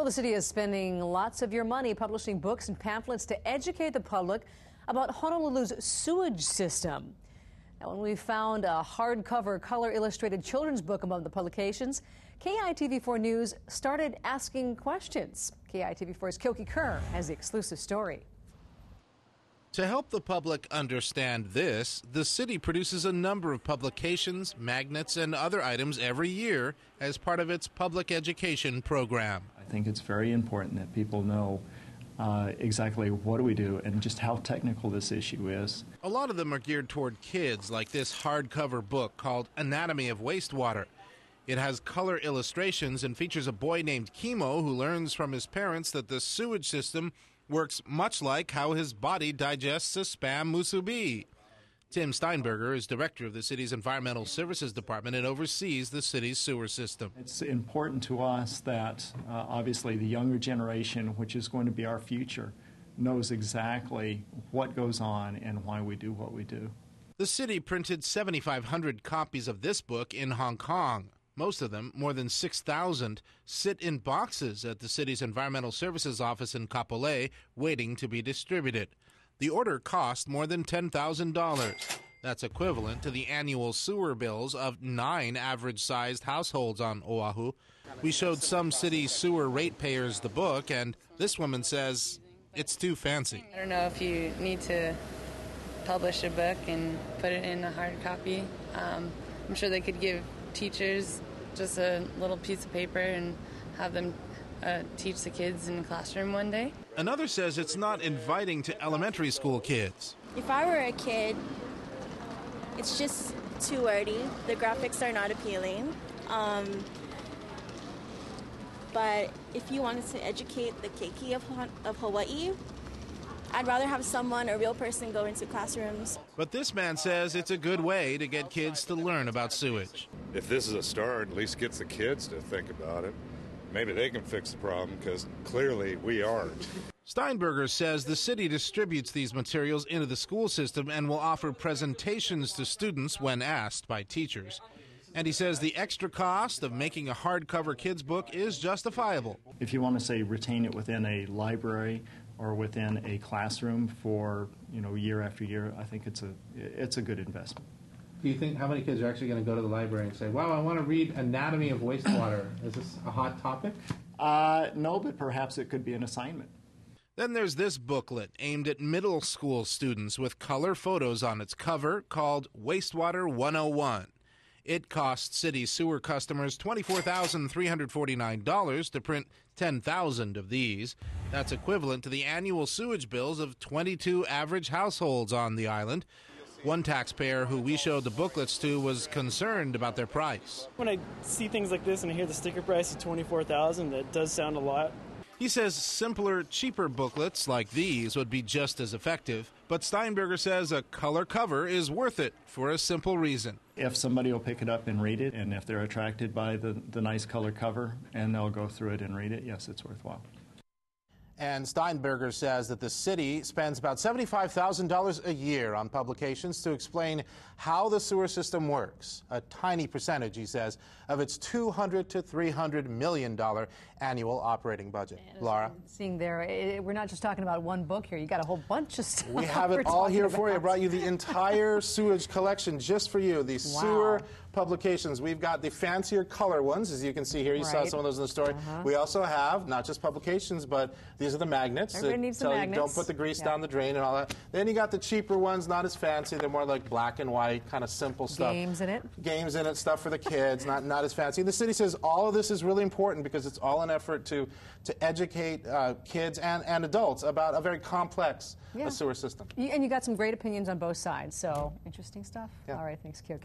the city is spending lots of your money publishing books and pamphlets to educate the public about Honolulu's sewage system. Now, when we found a hardcover, color-illustrated children's book among the publications, KITV4 News started asking questions. KITV4's Kyoki Kerr has the exclusive story. To help the public understand this, the city produces a number of publications, magnets, and other items every year as part of its public education program. I think it's very important that people know exactly what do we do and just how technical this issue is. A lot of them are geared toward kids, like this hardcover book called Anatomy of Wastewater. It has color illustrations and features a boy named Kimo who learns from his parents that the sewage system works much like how his body digests a Spam musubi. Tim Steinberger is director of the city's Environmental Services Department and oversees the city's sewer system. It's important to us that obviously the younger generation, which is going to be our future, knows exactly what goes on and why we do what we do. The city printed 7,500 copies of this book in Hong Kong. Most of them, more than 6,000, sit in boxes at the city's Environmental Services office in Kapolei, waiting to be distributed. The order cost more than $10,000. That's equivalent to the annual sewer bills of 9 average-sized households on Oahu. We showed some city sewer ratepayers the book, and this woman says it's too fancy. I don't know if you need to publish a book and put it in a hard copy. I'm sure they could give teachers just a little piece of paper and have them teach the kids in the classroom one day. Another says it's not inviting to elementary school kids. If I were a kid, it's just too wordy. The graphics are not appealing. But if you wanted to educate the keiki of Hawaii, I'd rather have someone, a real person, go into classrooms. But this man says it's a good way to get kids to learn about sewage. If this is a start, at least gets the kids to think about it. Maybe they can fix the problem, because clearly we aren't. Steinberger says the city distributes these materials into the school system and will offer presentations to students when asked by teachers. And he says the extra cost of making a hardcover kids book is justifiable. If you want to say retain it within a library or within a classroom for year after year, I think it's a good investment. Do you think how many kids are actually going to go to the library and say, wow, I want to read Anatomy of Wastewater? Is this a hot topic? No, but perhaps it could be an assignment. Then there's this booklet aimed at middle school students with color photos on its cover called Wastewater 101. It costs city sewer customers $24,349 to print 10,000 of these. That's equivalent to the annual sewage bills of 22 average households on the island. One taxpayer who we showed the booklets to was concerned about their price. When I see things like this and I hear the sticker price of $24,000, that does sound a lot. He says simpler, cheaper booklets like these would be just as effective, but Steinberger says a color cover is worth it for a simple reason. If somebody will pick it up and read it, and if they're attracted by the nice color cover and they'll go through it and read it, yes, it's worthwhile. And Steinberger says that the city spends about $75,000 a year on publications to explain how the sewer system works. A tiny percentage, he says, of its $200 to $300 million annual operating budget. Laura? Seeing there, we're not just talking about one book here. You got a whole bunch of stuff. We have it all here for you. I brought you the entire sewage collection just for you. The sewer publications. We've got the fancier color ones, as you can see here. You saw some of those in the story. We also have not just publications, but these are the magnets. Everybody needs the magnets. Don't put the grease down the drain and all that. Then you got the cheaper ones, not as fancy. They're more like black and white, kind of simple stuff. Games in it. Games in it, stuff for the kids, not as fancy. The city says all of this is really important because it's all an effort to educate kids and adults about a very complex sewer system. And you got some great opinions on both sides, so interesting stuff. All right, thanks, Kyoki.